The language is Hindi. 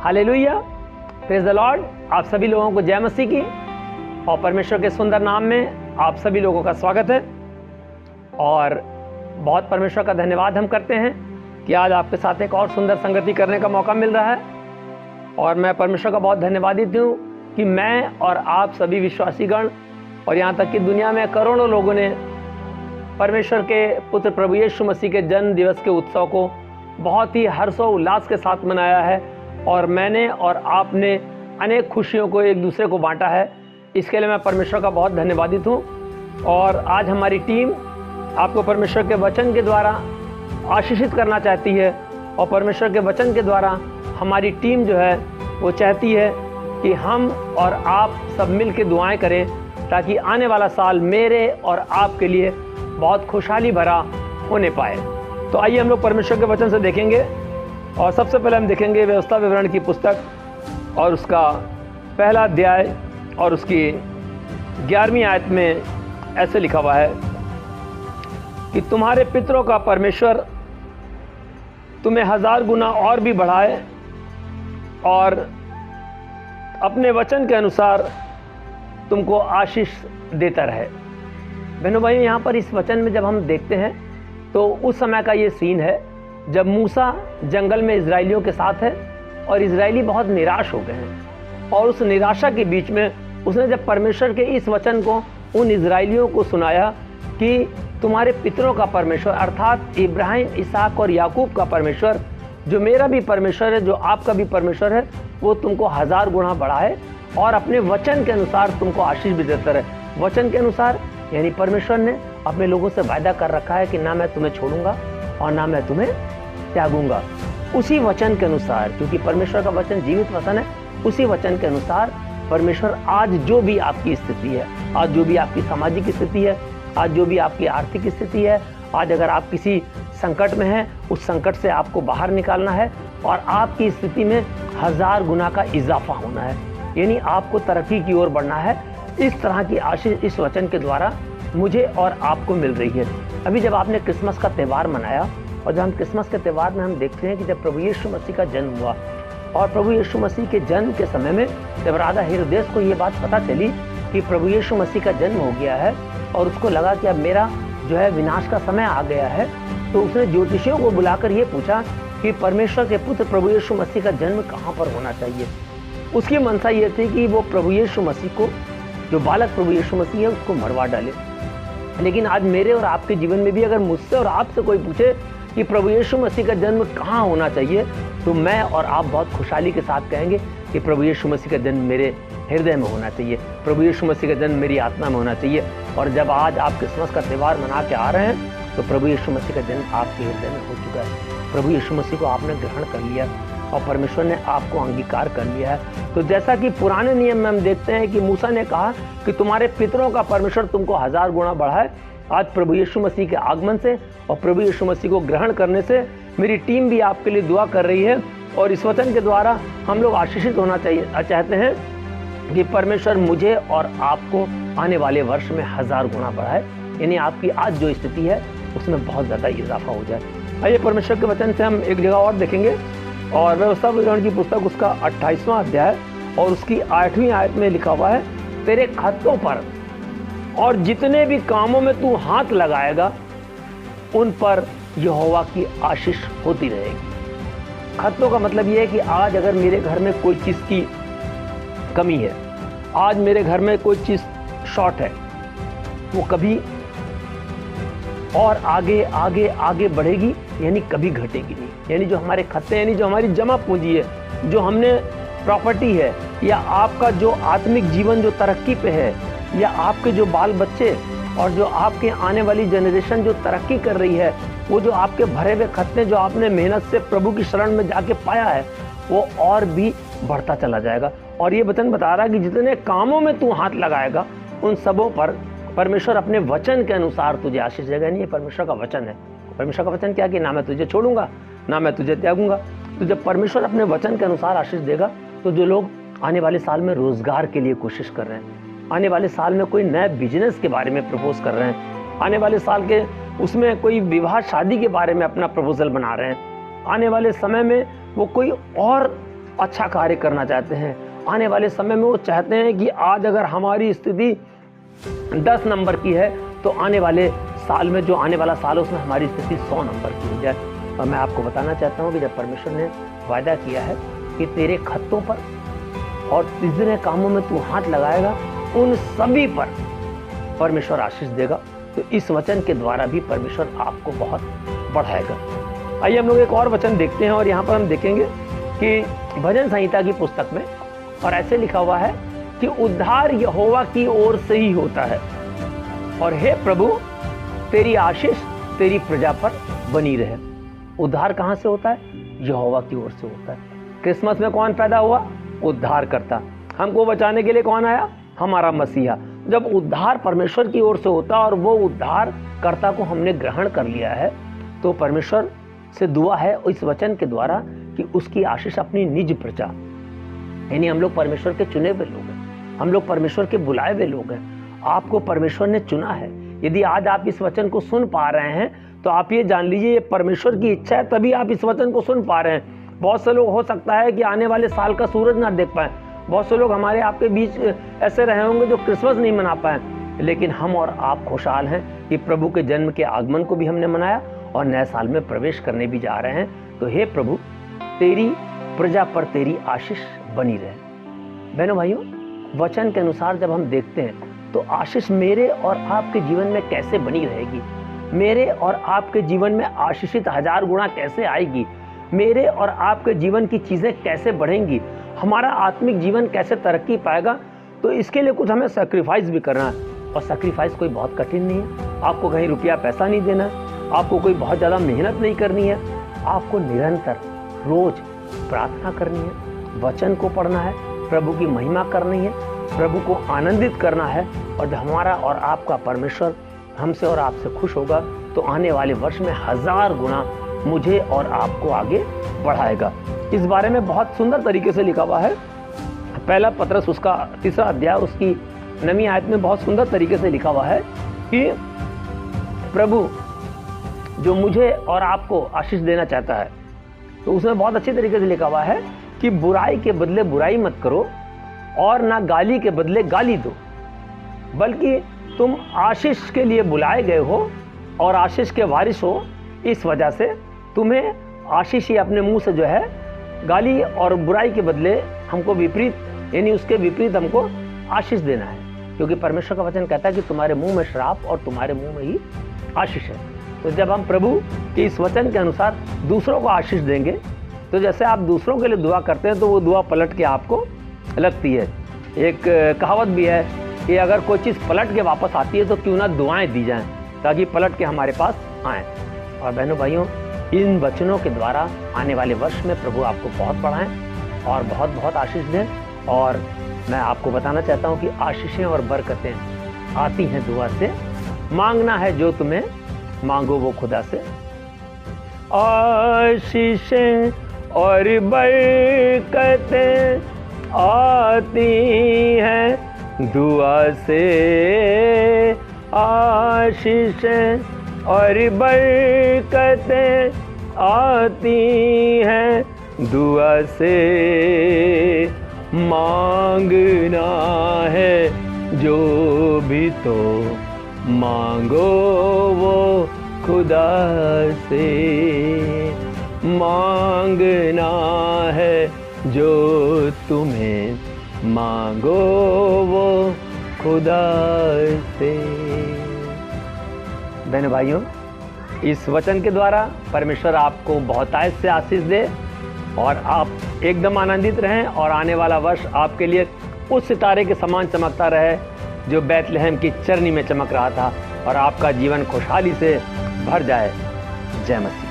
Hallelujah, praise the Lord. आप सभी लोगों को जय मसीह की और परमेश्वर के सुंदर नाम में आप सभी लोगों का स्वागत है। और बहुत परमेश्वर का धन्यवाद हम करते हैं कि आज आपके साथ एक और सुंदर संगति करने का मौका मिल रहा है। और मैं परमेश्वर का बहुत धन्यवादित हूँ कि मैं और आप सभी विश्वासीगण और यहाँ तक कि दुनिया में करोड़ों लोगों ने परमेश्वर के पुत्र प्रभु यीशु मसीह के जन्म दिवस के उत्सव को बहुत ही हर्षोल्लास के साथ मनाया है। और मैंने और आपने अनेक खुशियों को एक दूसरे को बांटा है। इसके लिए मैं परमेश्वर का बहुत धन्यवादित हूँ। और आज हमारी टीम आपको परमेश्वर के वचन के द्वारा आशीषित करना चाहती है। और परमेश्वर के वचन के द्वारा हमारी टीम जो है वो चाहती है कि हम और आप सब मिल के दुआएँ करें ताकि आने वाला साल मेरे और आपके लिए बहुत खुशहाली भरा होने पाए। तो आइए हम लोग परमेश्वर के वचन से देखेंगे। और सबसे पहले हम देखेंगे व्यवस्था विवरण की पुस्तक और उसका पहला अध्याय और उसकी 11वीं आयत में ऐसे लिखा हुआ है कि तुम्हारे पितरों का परमेश्वर तुम्हें 1000 गुना और भी बढ़ाए और अपने वचन के अनुसार तुमको आशीष देता रहे। बहनों भाई, यहाँ पर इस वचन में जब हम देखते हैं तो उस समय का ये सीन है जब मूसा जंगल में इजराइलियों के साथ है और इजराइली बहुत निराश हो गए हैं। और उस निराशा के बीच में उसने जब परमेश्वर के इस वचन को उन इजराइलियों को सुनाया कि तुम्हारे पितरों का परमेश्वर अर्थात इब्राहिम, इसहाक और याकूब का परमेश्वर, जो मेरा भी परमेश्वर है, जो आपका भी परमेश्वर है, वो तुमको 1000 गुना बढ़ाए और अपने वचन के अनुसार तुमको आशीष भी देता रहे। वचन के अनुसार यानी परमेश्वर ने अपने लोगों से वायदा कर रखा है कि ना मैं तुम्हें छोड़ूंगा और ना मैं तुम्हें त्यागूंगा। उसी वचन के अनुसार, क्योंकि परमेश्वर का वचन जीवित वचन है, उसी वचन के अनुसार परमेश्वर आज जो भी आपकी स्थिति है, आज जो भी आपकी सामाजिक स्थिति है, आज जो भी आपकी आर्थिक स्थिति है, आज अगर आप किसी संकट में हैं, उस संकट से आपको बाहर निकालना है और आपकी स्थिति में 1000 गुना का इजाफा होना है, यानी आपको तरक्की की ओर बढ़ना है। इस तरह की आशीष इस वचन के द्वारा मुझे और आपको मिल रही है। अभी जब आपने क्रिसमस का त्यौहार मनाया और जब हम क्रिसमस के त्यौहार में हम देखते हैं कि जब प्रभु यीशु मसीह का जन्म हुआ और प्रभु यीशु मसीह के जन्म के समय में जब राजा हेरोदेस को ये बात पता चली कि प्रभु यीशु मसीह का जन्म हो गया है और उसको लगा कि अब मेरा जो है विनाश का समय आ गया है, तो उसने ज्योतिषियों को बुलाकर ये पूछा कि परमेश्वर के पुत्र प्रभु यीशु मसीह का जन्म कहाँ पर होना चाहिए। उसकी मनसा ये थी कि वो प्रभु यीशु मसीह को, जो बालक प्रभु यीशु मसीह है, उसको मरवा डाले। लेकिन आज मेरे और आपके जीवन में भी अगर मुझसे और आपसे कोई पूछे कि प्रभु यीशु मसीह का जन्म कहाँ होना चाहिए, तो मैं और आप बहुत खुशहाली के साथ कहेंगे कि प्रभु यीशु मसीह का जन्म मेरे हृदय में होना चाहिए, प्रभु यीशु मसीह का जन्म मेरी आत्मा में होना चाहिए। और जब आज आप क्रिसमस का त्यौहार मना के आ रहे हैं तो प्रभु यीशु मसीह का जन्म आपके हृदय में हो चुका है। प्रभु यीशु मसीह को आपने ग्रहण कर लिया और परमेश्वर ने आपको अंगीकार कर लिया है। तो जैसा कि पुराने नियम में हम देखते हैं कि मूसा ने कहा कि तुम्हारे पितरों का परमेश्वर तुमको 1000 गुना बढ़ाए, आज प्रभु यीशु मसीह के आगमन से और प्रभु यीशु मसीह को ग्रहण करने से मेरी टीम भी आपके लिए दुआ कर रही है। और इस वचन के द्वारा हम लोग आशीषित होना चाहते हैं कि परमेश्वर मुझे और आपको आने वाले वर्ष में 1000 गुना बढ़ाए, यानी आपकी आज जो स्थिति है उसमें बहुत ज़्यादा इजाफा हो जाए। आइए परमेश्वर के वचन से हम एक जगह और देखेंगे और व्यवस्था विवरण की पुस्तक उसका 28वां अध्याय और उसकी 8वीं आयत में लिखा हुआ है, तेरे खत्तों पर और जितने भी कामों में तू हाथ लगाएगा उन पर यहोवा की आशीष होती रहेगी। खत्तों का मतलब ये है कि आज अगर मेरे घर में कोई चीज़ की कमी है, आज मेरे घर में कोई चीज़ शॉर्ट है, वो कभी और आगे आगे आगे बढ़ेगी, यानी कभी घटेगी नहीं। यानी जो हमारे खत्ते, यानी जो हमारी जमा पूंजी है, जो हमने प्रॉपर्टी है, या आपका जो आत्मिक जीवन जो तरक्की पे है, या आपके जो बाल बच्चे और जो आपके आने वाली जनरेशन जो तरक्की कर रही है, वो जो आपके भरे हुए खत्ते जो आपने मेहनत से प्रभु की शरण में जाके पाया है, वो और भी बढ़ता चला जाएगा। और ये वचन बता रहा है कि जितने कामों में तू हाथ लगाएगा उन सबों पर परमेश्वर अपने वचन के अनुसार तुझे आशीष देगा। नहीं, ये परमेश्वर का वचन है। परमेश्वर का वचन क्या कि ना मैं तुझे छोड़ूंगा ना मैं तुझे त्यागूंगा। तो जब परमेश्वर अपने वचन के अनुसार आशीष देगा तो जो लोग आने वाले साल में रोजगार के लिए कोशिश कर रहे हैं, आने वाले साल में कोई नए बिजनेस के बारे में प्रपोज कर रहे हैं, आने वाले साल के उसमें कोई विवाह शादी के बारे में अपना प्रपोजल बना रहे हैं, आने वाले समय में वो कोई और अच्छा कार्य करना चाहते हैं। आने वाले समय में वो चाहते हैं कि आज अगर हमारी स्थिति 10 नंबर की है तो आने वाले साल में, जो आने वाला साल है उसमें हमारी स्थिति 100 नंबर की हो जाए। और मैं आपको बताना चाहता हूँ कि जब परमेश्वर ने वायदा किया है कि तेरे खत्तों पर और जितने कामों में तू हाथ लगाएगा उन सभी पर परमेश्वर आशीष देगा, तो इस वचन के द्वारा भी परमेश्वर आपको बहुत बढ़ाएगा। आइए हम लोग एक और वचन देखते हैं, और यहाँ पर हम देखेंगे कि भजन संहिता की पुस्तक में और ऐसे लिखा हुआ है कि उद्धार यहोवा की ओर से ही होता है, और हे प्रभु तेरी आशीष तेरी प्रजा पर बनी रहे। उद्धार कहाँ से होता है? यहोवा की ओर से होता है। क्रिसमस में कौन पैदा हुआ? उद्धार करता। हमको बचाने के लिए कौन आया? हमारा मसीहा। जब उद्धार परमेश्वर की ओर से होता और वो उद्धार कर्ता को हमने ग्रहण कर लिया है, तो परमेश्वर से दुआ है इस वचन के द्वारा कि उसकी आशीष अपनी निज प्रजा, यानी हम लोग परमेश्वर के चुने हुए लोग हैं, हम लोग परमेश्वर के बुलाए हुए लोग हैं। आपको परमेश्वर ने चुना है। यदि आज आप इस वचन को सुन पा रहे हैं तो आप ये जान लीजिए ये परमेश्वर की इच्छा है, तभी आप इस वचन को सुन पा रहे हैं। बहुत से लोग हो सकता है कि आने वाले साल का सूरज ना देख पाए, बहुत से लोग हमारे आपके बीच ऐसे रहे होंगे जो क्रिसमस नहीं मना पाए, लेकिन हम और आप खुशहाल हैं कि प्रभु के जन्म के आगमन को भी हमने मनाया और नए साल में प्रवेश करने भी जा रहे हैं। तो हे प्रभु तेरी प्रजा पर तेरी आशीष बनी रहे। बहनों भाइयों, वचन के अनुसार जब हम देखते हैं तो आशीष मेरे और आपके जीवन में कैसे बनी रहेगी, मेरे और आपके जीवन में आशीषित 1000 गुना कैसे आएगी, मेरे और आपके जीवन की चीज़ें कैसे बढ़ेंगी, हमारा आत्मिक जीवन कैसे तरक्की पाएगा, तो इसके लिए कुछ हमें सैक्रिफाइस भी करना है। और सैक्रिफाइस कोई बहुत कठिन नहीं है, आपको कहीं रुपया पैसा नहीं देना है, आपको कोई बहुत ज़्यादा मेहनत नहीं करनी है, आपको निरंतर रोज प्रार्थना करनी है, वचन को पढ़ना है, प्रभु की महिमा करनी है, प्रभु को आनंदित करना है। और जब हमारा और आपका परमेश्वर हमसे और आपसे खुश होगा तो आने वाले वर्ष में 1000 गुना मुझे और आपको आगे बढ़ाएगा। इस बारे में बहुत सुंदर तरीके से लिखा हुआ है। पहला पत्रस उसका 3रा अध्याय उसकी 9वीं आयत में बहुत सुंदर तरीके से लिखा हुआ है कि प्रभु जो मुझे और आपको आशीष देना चाहता है, तो उसमें बहुत अच्छी तरीके से लिखा हुआ है कि बुराई के बदले बुराई मत करो और ना गाली के बदले गाली दो, बल्कि तुम आशीष के लिए बुलाए गए हो और आशीष के वारिस हो। इस वजह से तुम्हें आशीष ही अपने मुंह से जो है गाली और बुराई के बदले हमको विपरीत, यानी उसके विपरीत हमको आशीष देना है, क्योंकि परमेश्वर का वचन कहता है कि तुम्हारे मुंह में श्राप और तुम्हारे मुंह में ही आशीष है। तो जब हम प्रभु के इस वचन के अनुसार दूसरों को आशीष देंगे, तो जैसे आप दूसरों के लिए दुआ करते हैं तो वो दुआ पलट के आपको लगती है। एक कहावत भी है कि अगर कोई चीज़ पलट के वापस आती है तो क्यों ना दुआएं दी जाएं ताकि पलट के हमारे पास आएँ। और बहनों भाइयों, इन वचनों के द्वारा आने वाले वर्ष में प्रभु आपको बहुत बढ़ाएं और बहुत बहुत आशीष दें। और मैं आपको बताना चाहता हूँ कि आशीषें और बरकतें आती हैं दुआ से। मांगना है जो तुम्हें, मांगो वो खुदा से। आशीषें और बरकतें आती हैं दुआ से, आशीषें और बरकतें आती हैं दुआ से। मांगना है जो भी तो मांगो वो खुदा से, मांगना है जो तुम्हें, मांगो वो खुदा से। बहन भाइयों, इस वचन के द्वारा परमेश्वर आपको बहुतायत से आशीष दे और आप एकदम आनंदित रहें और आने वाला वर्ष आपके लिए उस सितारे के समान चमकता रहे जो बैतलहम की चरनी में चमक रहा था, और आपका जीवन खुशहाली से भर जाए। जय मसीह।